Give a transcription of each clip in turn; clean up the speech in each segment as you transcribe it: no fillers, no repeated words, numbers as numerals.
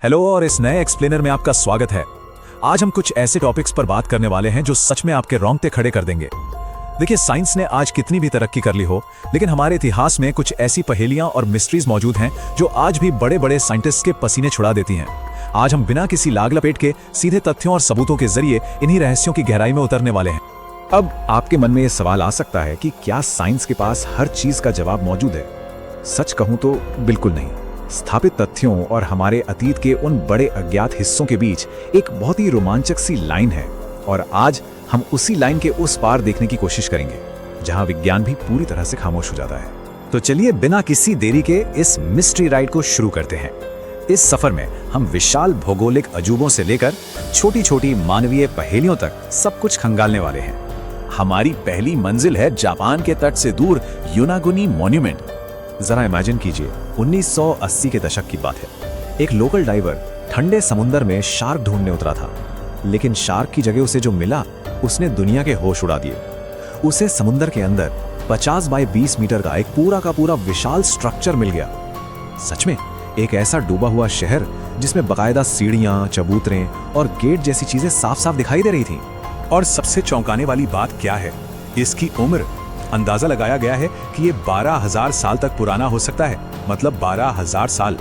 Hello और इस नए एक्सप्लेनर में आपका स्वागत है। आज हम कुछ ऐसे टॉपिक्स पर बात करने वाले हैं जो सच में आपके रोंगटे खड़े कर देंगे। देखिए, साइंस ने आज कितनी भी तरक्की कर ली हो, लेकिन हमारे इतिहास में कुछ ऐसी पहेलियां और मिस्ट्रीज मौजूद हैं जो आज भी बड़े बड़े साइंटिस्ट के पसीने छुड़ा देती हैं। आज हम बिना किसी लाग लपेट के सीधे तथ्यों और सबूतों के जरिए इन्हीं रहस्यों की गहराई में उतरने वाले हैं। अब आपके मन में यह सवाल आ सकता है कि क्या साइंस के पास हर चीज का जवाब मौजूद है? सच कहूं तो बिल्कुल नहीं। स्थापित तथ्यों और हमारे अतीत के उन बड़े अज्ञात हिस्सों के बीच एक बहुत ही रोमांचक सी लाइन है, और आज हम उसी लाइन के उस पार देखने की कोशिश करेंगे जहां विज्ञान भी पूरी तरह से खामोश हो जाता है। तो चलिए बिना किसी देरी के इस मिस्ट्री राइड को शुरू करते हैं। इस सफर में हम विशाल भौगोलिक अजूबों से लेकर छोटी छोटी मानवीय पहेलियों तक सब कुछ खंगालने वाले हैं। हमारी पहली मंजिल है जापान के तट से दूर योनागुनी मॉन्यूमेंट। जरा इमेजिन कीजिए, 1980 के दशक की बात है। एक लोकल डाइवर ठंडे समुद्र में शार्क ढूंढने उतरा था, लेकिन शार्क की जगह उसे जो मिला उसने दुनिया के होश उड़ा दिए। उसे समुद्र के अंदर 50 बाय 20 मीटर का एक पूरा का पूरा विशाल स्ट्रक्चर मिल गया। सच में एक ऐसा डूबा हुआ शहर जिसमें बकायदा सीढ़ियां, चबूतरे और गेट जैसी चीजें साफ साफ दिखाई दे रही थी। और सबसे चौंकाने वाली बात क्या है, इसकी उम्र अंदाजा लगाया गया है कि ये 12,000 साल तक पुराना हो सकता है। मतलब 12,000 साल।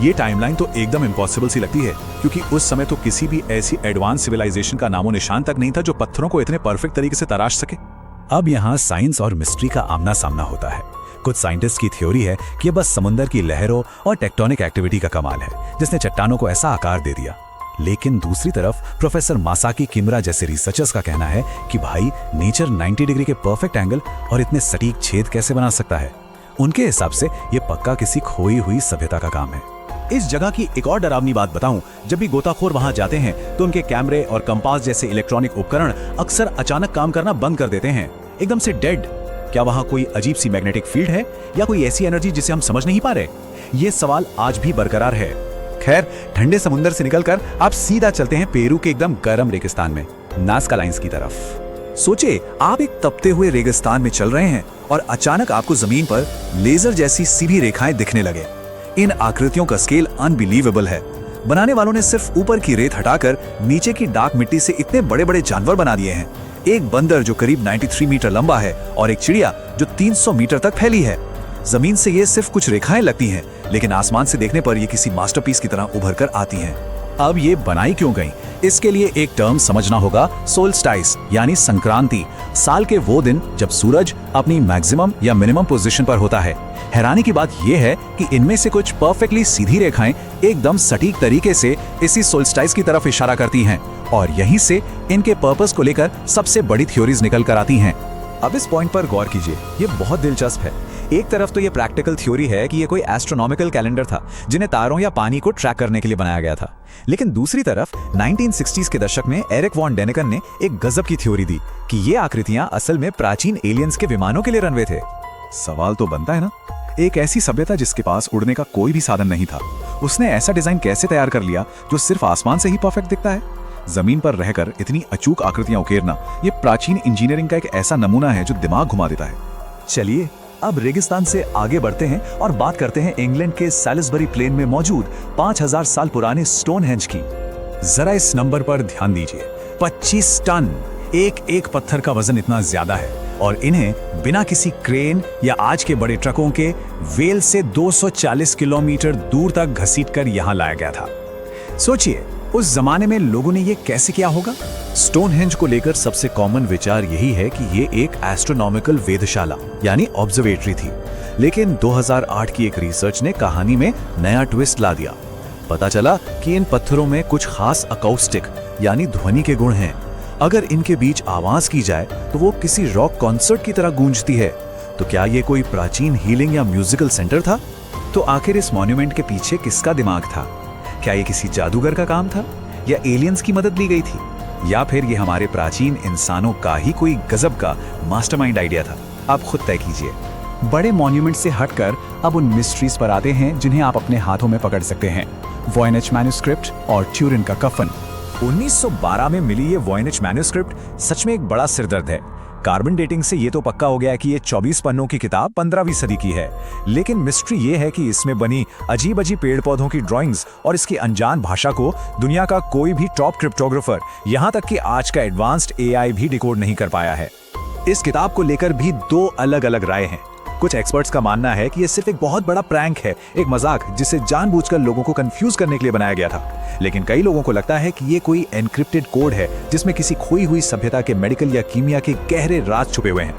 ये टाइमलाइन तो एकदम इम्पॉसिबल सी लगती है, क्योंकि उस समय तो किसी भी ऐसी एडवांस सिविलाइजेशन का नामो निशान तक नहीं था जो पत्थरों को इतने परफेक्ट तरीके से तराश सके। अब यहाँ साइंस और मिस्ट्री का आमना सामना होता है। कुछ साइंटिस्ट की थ्योरी है कि ये बस समुद्र की लहरों और टेक्टोनिक एक्टिविटी का कमाल है जिसने चट्टानों को ऐसा आकार दे दिया। लेकिन दूसरी तरफ प्रोफेसर मासाकी किमरा जैसे रिसर्चर्स का कहना है कि भाई, नेचर 90 डिग्री के परफेक्ट एंगल और इतने सटीक छेद कैसे बना सकता है। उनके हिसाब से ये पक्का किसी खोई हुई सभ्यता का काम है। इस जगह की एक और डरावनी बात बताऊं, जब भी गोताखोर वहां जाते हैं तो उनके कैमरे और कंपास जैसे इलेक्ट्रॉनिक उपकरण अक्सर अचानक काम करना बंद कर देते हैं, एकदम से डेड। क्या वहां कोई अजीब सी मैग्नेटिक फील्ड है या कोई ऐसी एनर्जी जिसे हम समझ नहीं पा रहे? ये सवाल आज भी बरकरार है। खैर, ठंडे समुद्र से निकलकर आप सीधा चलते हैं पेरू के एकदम गर्म रेगिस्तान में, नाज़का लाइंस की तरफ। सोचिए, आप एक तपते हुए रेगिस्तान में चल रहे हैं और अचानक आपको जमीन पर लेजर जैसी सीधी रेखाएं दिखने लगे। इन आकृतियों का स्केल अनबिलीवेबल है। बनाने वालों ने सिर्फ ऊपर की रेत हटाकर नीचे की डार्क मिट्टी से इतने बड़े बड़े जानवर बना दिए हैं। एक बंदर जो करीब 93 मीटर लंबा है और एक चिड़िया जो 300 मीटर तक फैली है। जमीन से ये सिर्फ कुछ रेखाएं लगती हैं, लेकिन आसमान से देखने पर ये किसी मास्टरपीस की तरह उभर कर आती हैं। अब ये बनाई क्यों गई, इसके लिए एक टर्म समझना होगा, सोल्स्टाइस यानी संक्रांति। साल के वो दिन जब सूरज अपनी मैक्सिमम या मिनिमम पोजीशन पर होता है। हैरानी की बात यह है कि इनमें से कुछ परफेक्टली सीधी रेखाएं एकदम सटीक तरीके से इसी सोल्स्टाइस की तरफ इशारा करती हैं, और यहीं से इनके पर्पस को लेकर सबसे बड़ी थ्योरीज निकल कर आती हैं। अब इस पॉइंट पर गौर कीजिए, ये बहुत दिलचस्प है। एक तरफ तो ये प्रैक्टिकल थ्योरी है कि ये कोई एस्ट्रोनॉमिकल कैलेंडर था जिन्हें तारों या पानी को ट्रैक करने के लिए बनाया गया था, लेकिन दूसरी तरफ 1960s के दशक में एरिक वॉन डेनेकन ने एक गजब की थ्योरी दी कि ये आकृतियां असल में प्राचीन एलियंस के विमानों के लिए रनवे थे। सवाल तो बनता है ना, एक ऐसी सभ्यता जिसके पास उड़ने का कोई भी साधन नहीं था, उसने ऐसा डिजाइन कैसे तैयार कर लिया जो सिर्फ आसमान से ही परफेक्ट दिखता है? जमीन पर रहकर इतनी अचूक आकृतियां उकेरना ये प्राचीन इंजीनियरिंग का एक ऐसा नमूना है जो दिमाग घुमा देता है। चलिए अब रेगिस्तान से आगे बढ़ते हैं और बात करते हैं इंग्लैंड के सैलिसबरी प्लेन में मौजूद 5000 साल पुराने स्टोनहेंज की। जरा इस नंबर पर ध्यान दीजिए, 25 टन। एक एक पत्थर का वजन इतना ज्यादा है और इन्हें बिना किसी क्रेन या आज के बड़े ट्रकों के वेल से 240 किलोमीटर दूर तक घसीटकर यहां लाया गया था। सोचिए, उस जमाने में लोगों ने ये कैसे किया होगा? स्टोनहेंज को लेकर सबसे कॉमन विचार यही है कि ये एक एस्ट्रोनॉमिकल वेधशाला यानी ऑब्जर्वेटरी थी, लेकिन 2008 की एक रिसर्च ने कहानी में नया ट्विस्ट ला दिया। पता चला कि इन पत्थरों में कुछ खास अकाउस्टिक यानी ध्वनि के गुण हैं। अगर इनके बीच आवाज की जाए तो वो किसी रॉक कॉन्सर्ट की तरह गूंजती है। तो क्या ये कोई प्राचीन हीलिंग या म्यूजिकल सेंटर था? तो आखिर इस मॉन्यूमेंट के पीछे किसका दिमाग था? क्या ये किसी जादूगर का काम था या एलियंस की मदद ली गई थी, या फिर ये हमारे प्राचीन इंसानों का ही कोई गजब का मास्टरमाइंड आइडिया था? आप खुद तय कीजिए। बड़े मॉन्यूमेंट से हटकर अब उन मिस्ट्रीज पर आते हैं जिन्हें आप अपने हाथों में पकड़ सकते हैं। वॉयनेच मैन्युस्क्रिप्ट और ट्यूरिन का कफन। 1912 में मिली ये वॉयनेच मैन्युस्क्रिप्ट सच में एक बड़ा सिरदर्द है। कार्बन डेटिंग से ये तो पक्का हो गया है कि ये 24 पन्नों की किताब 15वीं सदी की है, लेकिन मिस्ट्री ये है कि इसमें बनी अजीब अजीब पेड़ पौधों की ड्राइंग्स और इसकी अनजान भाषा को दुनिया का कोई भी टॉप क्रिप्टोग्राफर, यहाँ तक कि आज का एडवांस्ड एआई भी डिकोड नहीं कर पाया है। इस किताब को लेकर भी दो अलग अलग राय हैं। कुछ एक्सपर्ट्स का मानना है कि यह सिर्फ एक बहुत बड़ा प्रैंक है, एक मजाक जिसे जानबूझकर लोगों को कंफ्यूज करने के लिए बनाया गया था। लेकिन कई लोगों को लगता है कि ये कोई एन्क्रिप्टेड कोड है जिसमें किसी खोई हुई सभ्यता के मेडिकल या कीमिया के गहरे राज छुपे हुए हैं।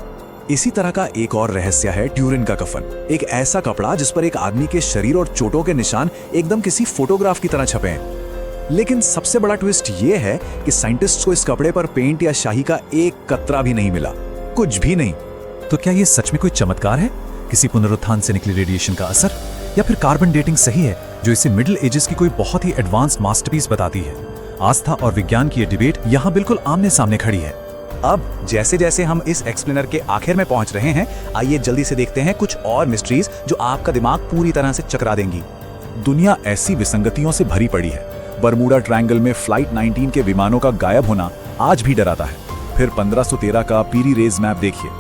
इसी तरह का एक और रहस्य है ट्यूरिन का कफन, एक ऐसा कपड़ा जिस पर एक आदमी के शरीर और चोटों के निशान एकदम किसी फोटोग्राफ की तरह छपे हैं। लेकिन सबसे बड़ा ट्विस्ट ये है कि साइंटिस्ट्स को इस कपड़े पर पेंट या शाही का एक कतरा भी नहीं मिला, कुछ भी नहीं। तो क्या ये सच में कोई चमत्कार है, किसी पुनरुत्थान से निकली रेडिएशन का असर, या फिर कार्बन डेटिंग सही है जो इसे मिडिल एजेस की कोई बहुत ही एडवांस मास्टरपीस बताती है? आस्था और विज्ञान की ये डिबेट यहाँ बिल्कुल आमने सामने खड़ी है। अब जैसे जैसे हम इस एक्सप्लेनर के आखिर में पहुंच रहे हैं, आइए जल्दी से देखते हैं कुछ और मिस्ट्रीज जो आपका दिमाग पूरी तरह से चकरा देंगी। दुनिया ऐसी विसंगतियों से भरी पड़ी है। बरमूडा ट्रायंगल में फ्लाइट 19 के विमानों का गायब होना आज भी डराता है। फिर 1513 का पीरी रेज मैप देखिए,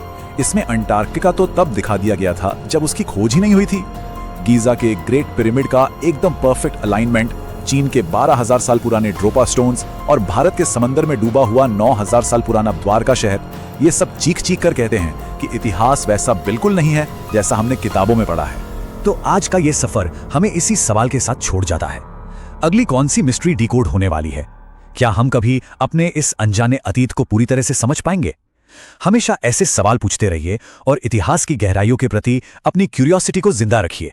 इसमें अंटार्कटिका तो तब दिखा दिया गया था जब उसकी खोज ही नहीं हुई थी। गीजा के ग्रेट पिरामिड का एकदम परफेक्ट अलाइनमेंट, चीन के 12,000 साल पुराने ड्रोपा स्टोन्स और भारत के समंदर में डूबा हुआ 9,000 साल पुराना द्वारका शहर, ये सब चीख चीख कर कहते हैं कि इतिहास वैसा बिल्कुल नहीं है जैसा हमने किताबों में पढ़ा है। तो आज का ये सफर हमें इसी सवाल के साथ छोड़ जाता है, अगली कौन सी मिस्ट्री डिकोड होने वाली है? क्या हम कभी अपने इस अनजाने अतीत को पूरी तरह से समझ पाएंगे? हमेशा ऐसे सवाल पूछते रहिए और इतिहास की गहराइयों के प्रति अपनी क्यूरियोसिटी को जिंदा रखिए।